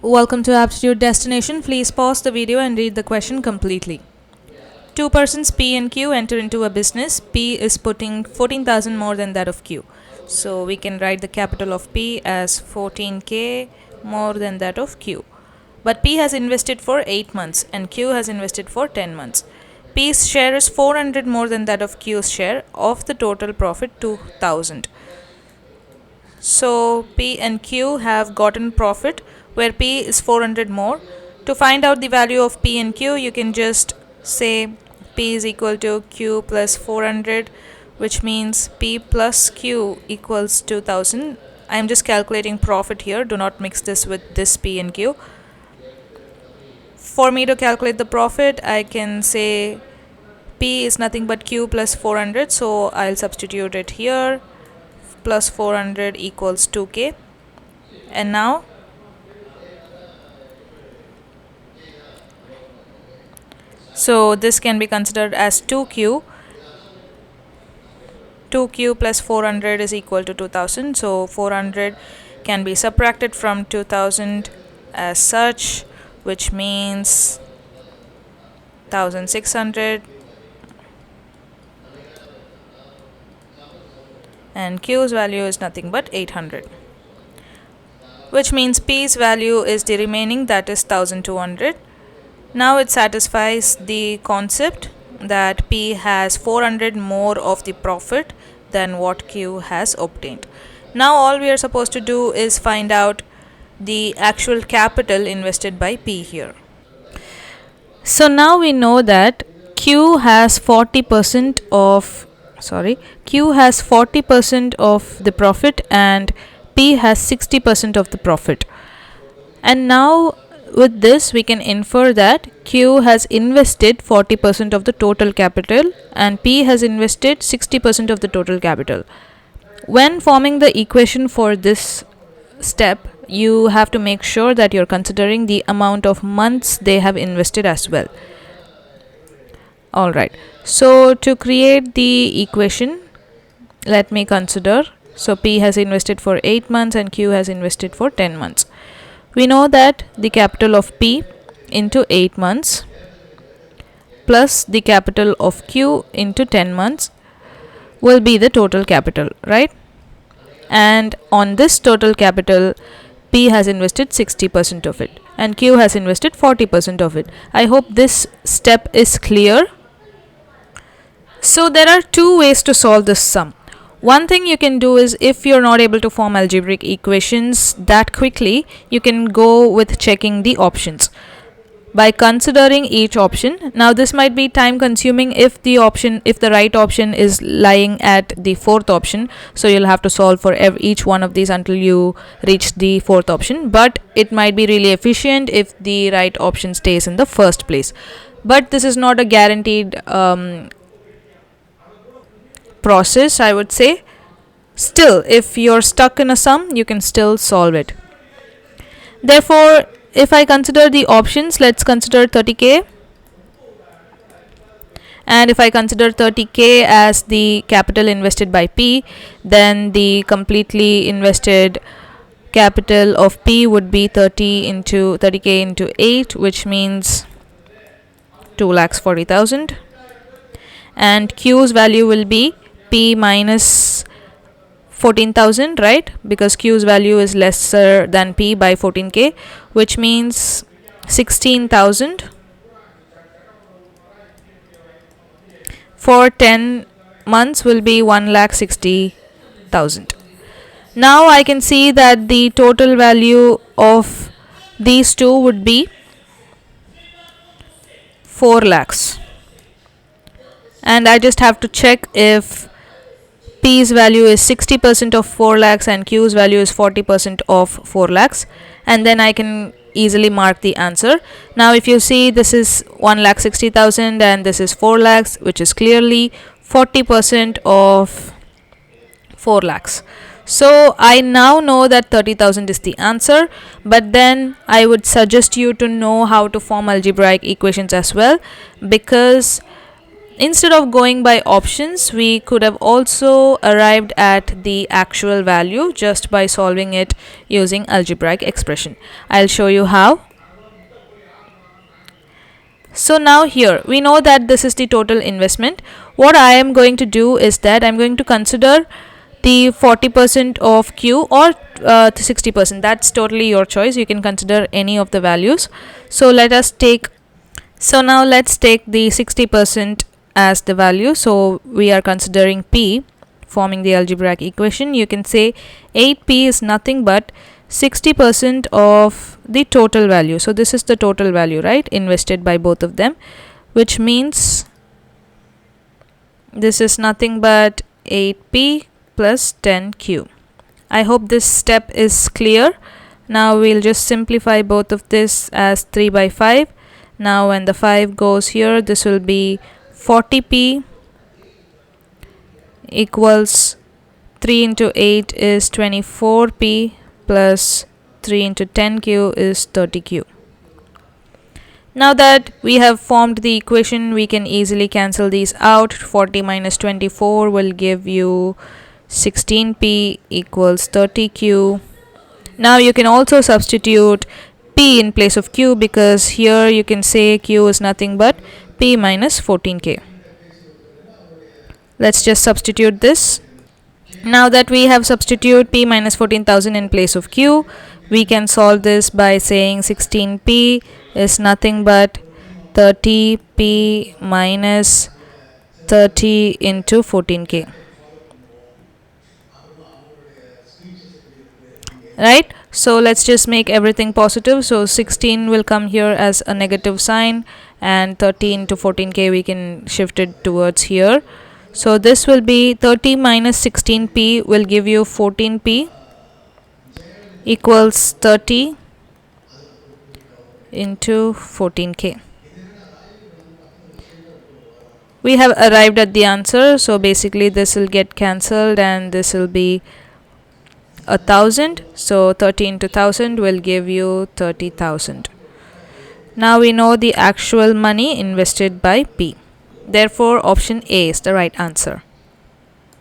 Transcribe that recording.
Welcome to Aptitude Destination. Please pause the video and read the question completely. Two persons P and Q enter into a business. P is putting 14,000 more than that of Q. So we can write the capital of P as 14K more than that of Q. But P has invested for 8 months and Q has invested for 10 months. P's share is 400 more than that of Q's share of the total profit 2,000. So P and Q have gotten profit where P is 400 more. To find out the value of P and Q, you can just say P is equal to Q plus 400, which means P plus Q equals 2000. I am just calculating profit here. Do not mix this with this P and Q. For me to calculate the profit, I can say P is nothing but Q plus 400. So I'll substitute it here. Plus 400 equals 2K. And now so this can be considered as 2Q. 2Q plus 400 is equal to 2000. So 400 can be subtracted from 2000 as such, which means 1600. And Q's value is nothing but 800. Which means P's value is the remaining, that is 1200. Now it satisfies the concept that P has 400 more of the profit than what Q has obtained. Now all we are supposed to do is find out the actual capital invested by P here. So now we know that Q has 40% of the profit and P has 60% of the profit. And now with this we can infer that Q has invested 40% of the total capital and P has invested 60% of the total capital. When forming the equation for this step, you have to make sure that you're considering the amount of months they have invested as well. Alright, so to create the equation, let me consider. So P has invested for 8 months and Q has invested for 10 months. We know that the capital of P into 8 months plus the capital of Q into 10 months will be the total capital, right? And on this total capital, P has invested 60% of it and Q has invested 40% of it. I hope this step is clear. So there are two ways to solve this sum. One thing you can do is, if you're not able to form algebraic equations that quickly, you can go with checking the options by considering each option. Now this might be time consuming if the right option is lying at the fourth option, so you'll have to solve for each one of these until you reach the fourth option, but it might be really efficient if the right option stays in the first place. But this is not a guaranteed process, I would say. Still, if you're stuck in a sum, you can still solve it. Therefore, if I consider the options, let's consider 30K. And if I consider 30K as the capital invested by P, then the completely invested capital of P would be 30K into 8, which means 2,40,000. And Q's value will be P minus 14,000, right? Because Q's value is lesser than P by 14K, which means 16,000. For 10 months will be 1,60,000. Now I can see that the total value of these two would be 4 lakhs. And I just have to check if P's value is 60% of 4 lakhs and Q's value is 40% of 4 lakhs, and then I can easily mark the answer. Now if you see, this is 1,60,000 and this is 4 lakhs, which is clearly 40% of 4 lakhs. So I now know that 30,000 is the answer, but then I would suggest you to know how to form algebraic equations as well, because instead of going by options, we could have also arrived at the actual value just by solving it using algebraic expression. I'll show you how. So now here we know that this is the total investment. What I am going to do is that I'm going to consider the 40% of Q or 60%. That's totally your choice. You can consider any of the values. So let's take the 60% as the value. So we are considering P, forming the algebraic equation. You can say 8P is nothing but 60% of the total value. So this is the total value, right, invested by both of them, which means this is nothing but 8P plus 10Q. I hope this step is clear. Now we'll just simplify both of this as 3 by 5. Now when the 5 goes here, this will be 40P equals 3 into 8 is 24P plus 3 into 10Q is 30Q. Now that we have formed the equation, we can easily cancel these out. 40 minus 24 will give you 16P equals 30Q. Now you can also substitute P in place of Q, because here you can say Q is nothing but P minus 14K. Let's just substitute this. Now that we have substituted P minus 14,000 in place of Q, we can solve this by saying 16P is nothing but 30P minus 30 into 14K. Right? So let's just make everything positive. So 16 will come here as a negative sign, and 30 into 14K we can shift it towards here. So this will be 30 minus 16P will give you 14P equals 30 into 14K. We have arrived at the answer. So basically this will get cancelled and this will be 1,000. So 30 into 1,000 will give you 30,000. Now we know the actual money invested by P. Therefore, option A is the right answer.